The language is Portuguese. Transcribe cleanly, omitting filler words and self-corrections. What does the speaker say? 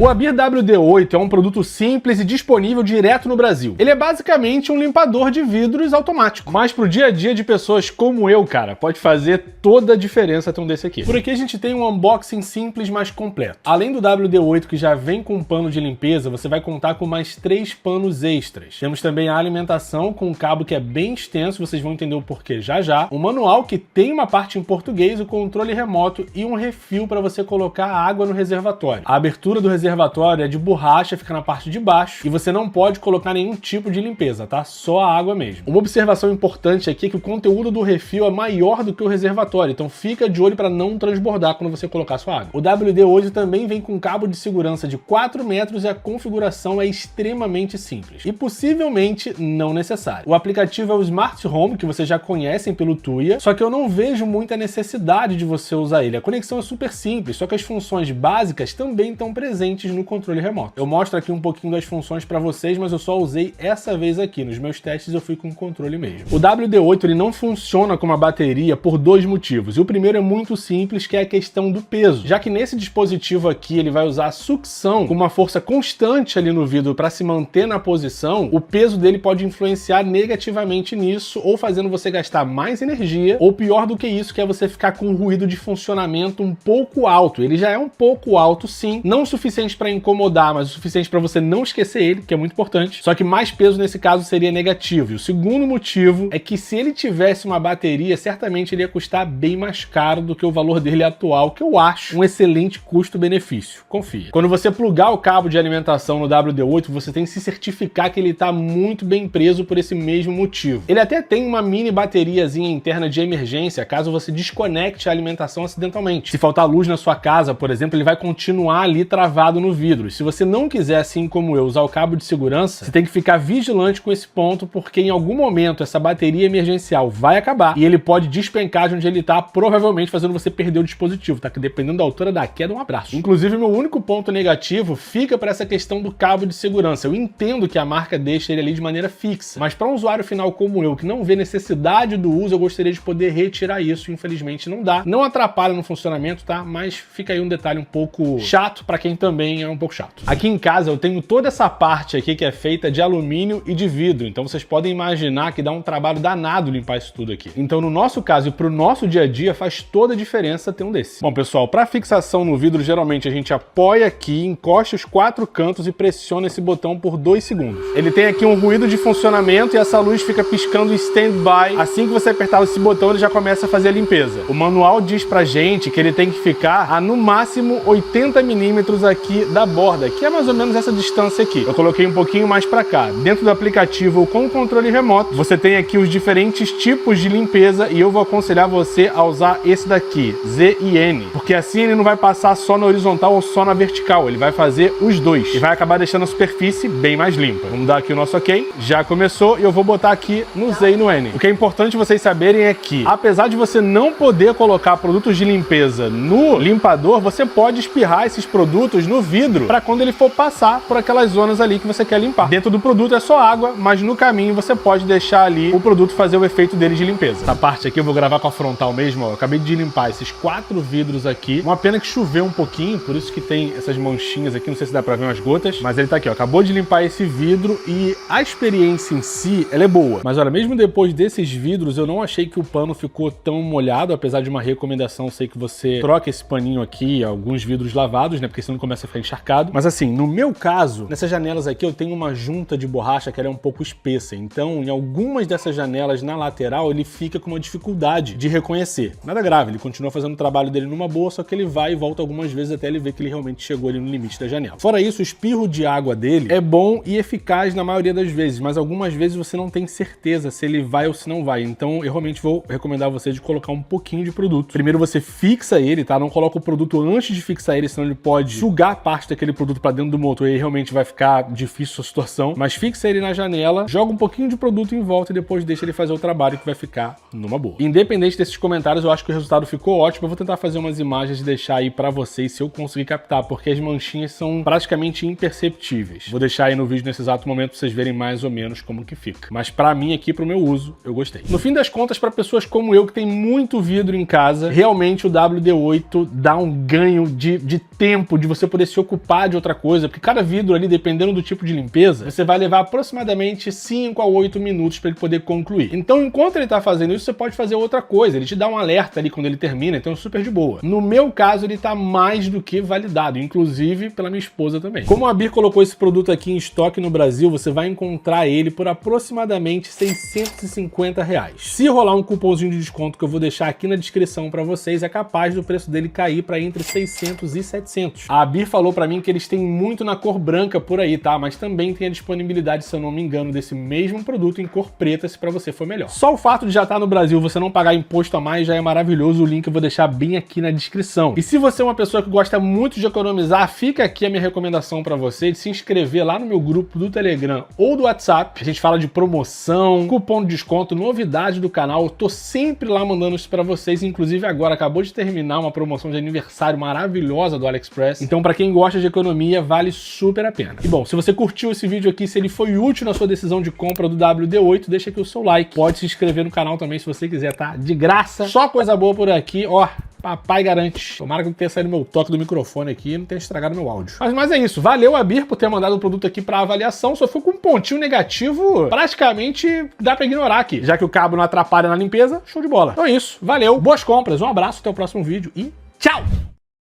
O Abir WD8 é um produto simples e disponível direto no Brasil. Ele é basicamente um limpador de vidros automático, mas pro dia a dia de pessoas como eu, cara, pode fazer toda a diferença ter um desse aqui. Por aqui a gente tem um unboxing simples, mas completo. Além do WD8 que já vem com um pano de limpeza, você vai contar com mais 3 panos extras. Temos também a alimentação com um cabo que é bem extenso, vocês vão entender o porquê já já. Um manual que tem uma parte em português, o controle remoto e um refil para você colocar água no reservatório. A abertura do reservatório é de borracha, fica na parte de baixo e você não pode colocar nenhum tipo de limpeza, tá? Só a água mesmo. Uma observação importante aqui é que o conteúdo do refil é maior do que o reservatório, então fica de olho para não transbordar quando você colocar sua água. O WD8 também vem com cabo de segurança de 4 metros e a configuração é extremamente simples e possivelmente não necessária. O aplicativo é o Smart Home, que vocês já conhecem pelo Tuya, só que eu não vejo muita necessidade de você usar ele. A conexão é super simples, só que as funções básicas também estão presentes no controle remoto. Eu mostro aqui um pouquinho das funções para vocês, mas eu só usei essa vez aqui. Nos meus testes eu fui com o controle mesmo. O WD8 ele não funciona com uma bateria por dois motivos. E o primeiro é muito simples, que é a questão do peso. Já que nesse dispositivo aqui ele vai usar a sucção com uma força constante ali no vidro para se manter na posição, o peso dele pode influenciar negativamente nisso, ou fazendo você gastar mais energia, ou pior do que isso, que é você ficar com um ruído de funcionamento um pouco alto. Ele já é um pouco alto, sim, não o suficiente para incomodar, mas o suficiente para você não esquecer ele, que é muito importante. Só que mais peso nesse caso seria negativo. E o segundo motivo é que se ele tivesse uma bateria, certamente ele ia custar bem mais caro do que o valor dele atual, que eu acho um excelente custo-benefício. Confia. Quando você plugar o cabo de alimentação no WD8, você tem que se certificar que ele está muito bem preso por esse mesmo motivo. Ele até tem uma mini bateriazinha interna de emergência, caso você desconecte a alimentação acidentalmente. Se faltar luz na sua casa, por exemplo, ele vai continuar ali travado no vidro. E se você não quiser, assim como eu, usar o cabo de segurança, você tem que ficar vigilante com esse ponto, porque em algum momento essa bateria emergencial vai acabar e ele pode despencar de onde ele está, provavelmente fazendo você perder o dispositivo, tá? Que dependendo da altura da queda, um abraço. Inclusive, meu único ponto negativo fica para essa questão do cabo de segurança. Eu entendo que a marca deixa ele ali de maneira fixa, mas para um usuário final como eu, que não vê necessidade do uso, eu gostaria de poder retirar isso. Infelizmente não dá. Não atrapalha no funcionamento, tá? Mas fica aí um detalhe um pouco chato para quem também é um pouco chato. Aqui em casa eu tenho toda essa parte aqui que é feita de alumínio e de vidro, então vocês podem imaginar que dá um trabalho danado limpar isso tudo aqui. Então no nosso caso e pro nosso dia a dia faz toda a diferença ter um desse. Bom pessoal, para fixação no vidro geralmente a gente apoia aqui, encosta os 4 cantos e pressiona esse botão por 2 segundos. Ele tem aqui um ruído de funcionamento e essa luz fica piscando em stand-by. Assim que você apertar esse botão ele já começa a fazer a limpeza. O manual diz pra gente que ele tem que ficar a no máximo 80 milímetros aqui da borda, que é mais ou menos essa distância aqui. Eu coloquei um pouquinho mais pra cá. Dentro do aplicativo com o controle remoto, você tem aqui os diferentes tipos de limpeza e eu vou aconselhar você a usar esse daqui, Z e N, porque assim ele não vai passar só na horizontal ou só na vertical, ele vai fazer os dois e vai acabar deixando a superfície bem mais limpa. Vamos dar aqui o nosso ok, já começou e eu vou botar aqui no Z e no N. O que é importante vocês saberem é que, apesar de você não poder colocar produtos de limpeza no limpador, você pode espirrar esses produtos no vidro para quando ele for passar por aquelas zonas ali que você quer limpar. Dentro do produto é só água, mas no caminho você pode deixar ali o produto fazer o efeito dele de limpeza. Essa parte aqui eu vou gravar com a frontal mesmo, ó. Eu acabei de limpar esses 4 vidros aqui. Uma pena que choveu um pouquinho, por isso que tem essas manchinhas aqui, não sei se dá pra ver umas gotas, mas ele tá aqui, ó. Acabou de limpar esse vidro e a experiência em si, ela é boa. Mas olha, mesmo depois desses vidros, eu não achei que o pano ficou tão molhado, apesar de uma recomendação, sei que você troca esse paninho aqui, alguns vidros lavados, né, porque senão começa a ficar encharcado. Mas assim, no meu caso, nessas janelas aqui eu tenho uma junta de borracha que ela é um pouco espessa, então em algumas dessas janelas na lateral ele fica com uma dificuldade de reconhecer. Nada grave, ele continua fazendo o trabalho dele numa boa, só que ele vai e volta algumas vezes até ele ver que ele realmente chegou ali no limite da janela. Fora isso, o espirro de água dele é bom e eficaz na maioria das vezes, mas algumas vezes você não tem certeza se ele vai ou se não vai, então eu realmente vou recomendar você de colocar um pouquinho de produto. Primeiro você fixa ele, tá? Não coloca o produto antes de fixar ele, senão ele pode sugar parte daquele produto para dentro do motor e aí realmente vai ficar difícil a situação, mas fixa ele na janela, joga um pouquinho de produto em volta e depois deixa ele fazer o trabalho que vai ficar numa boa. Independente desses comentários, eu acho que o resultado ficou ótimo. Eu vou tentar fazer umas imagens e deixar aí pra vocês se eu conseguir captar, porque as manchinhas são praticamente imperceptíveis. Vou deixar aí no vídeo nesse exato momento pra vocês verem mais ou menos como que fica. Mas pra mim aqui, pro meu uso, eu gostei. No fim das contas, pra pessoas como eu que tem muito vidro em casa, realmente o WD8 dá um ganho de tempo, de você poder se se ocupar de outra coisa, porque cada vidro ali, dependendo do tipo de limpeza, você vai levar aproximadamente 5 a 8 minutos para ele poder concluir. Então, enquanto ele tá fazendo isso, você pode fazer outra coisa. Ele te dá um alerta ali quando ele termina, então é super de boa. No meu caso, ele tá mais do que validado, inclusive pela minha esposa também. Como a Bir colocou esse produto aqui em estoque no Brasil, você vai encontrar ele por aproximadamente R$650. Se rolar um cupomzinho de desconto que eu vou deixar aqui na descrição para vocês, é capaz do preço dele cair para entre 600 e 700. A Bir falou para mim que eles têm muito na cor branca por aí, tá? Mas também tem a disponibilidade, se eu não me engano, desse mesmo produto em cor preta, se para você for melhor. Só o fato de já estar no Brasil, você não pagar imposto a mais, já é maravilhoso. O link eu vou deixar bem aqui na descrição. E se você é uma pessoa que gosta muito de economizar, fica aqui a minha recomendação para você de se inscrever lá no meu grupo do Telegram ou do WhatsApp. A gente fala de promoção, cupom de desconto, novidade do canal. Eu tô sempre lá mandando isso para vocês. Inclusive agora acabou de terminar uma promoção de aniversário maravilhosa do AliExpress. Então para quem gosta de economia, vale super a pena. E bom, se você curtiu esse vídeo aqui, se ele foi útil na sua decisão de compra do WD-8, deixa aqui o seu like. Pode se inscrever no canal também se você quiser, tá? De graça. Só coisa boa por aqui, ó. Papai garante. Tomara que não tenha saído meu toque do microfone aqui e não tenha estragado meu áudio. Mas é isso. Valeu a Bir por ter mandado o produto aqui para avaliação. Só fui com um pontinho negativo, praticamente dá para ignorar aqui. Já que o cabo não atrapalha na limpeza, show de bola. Então é isso. Valeu. Boas compras. Um abraço. Até o próximo vídeo e tchau!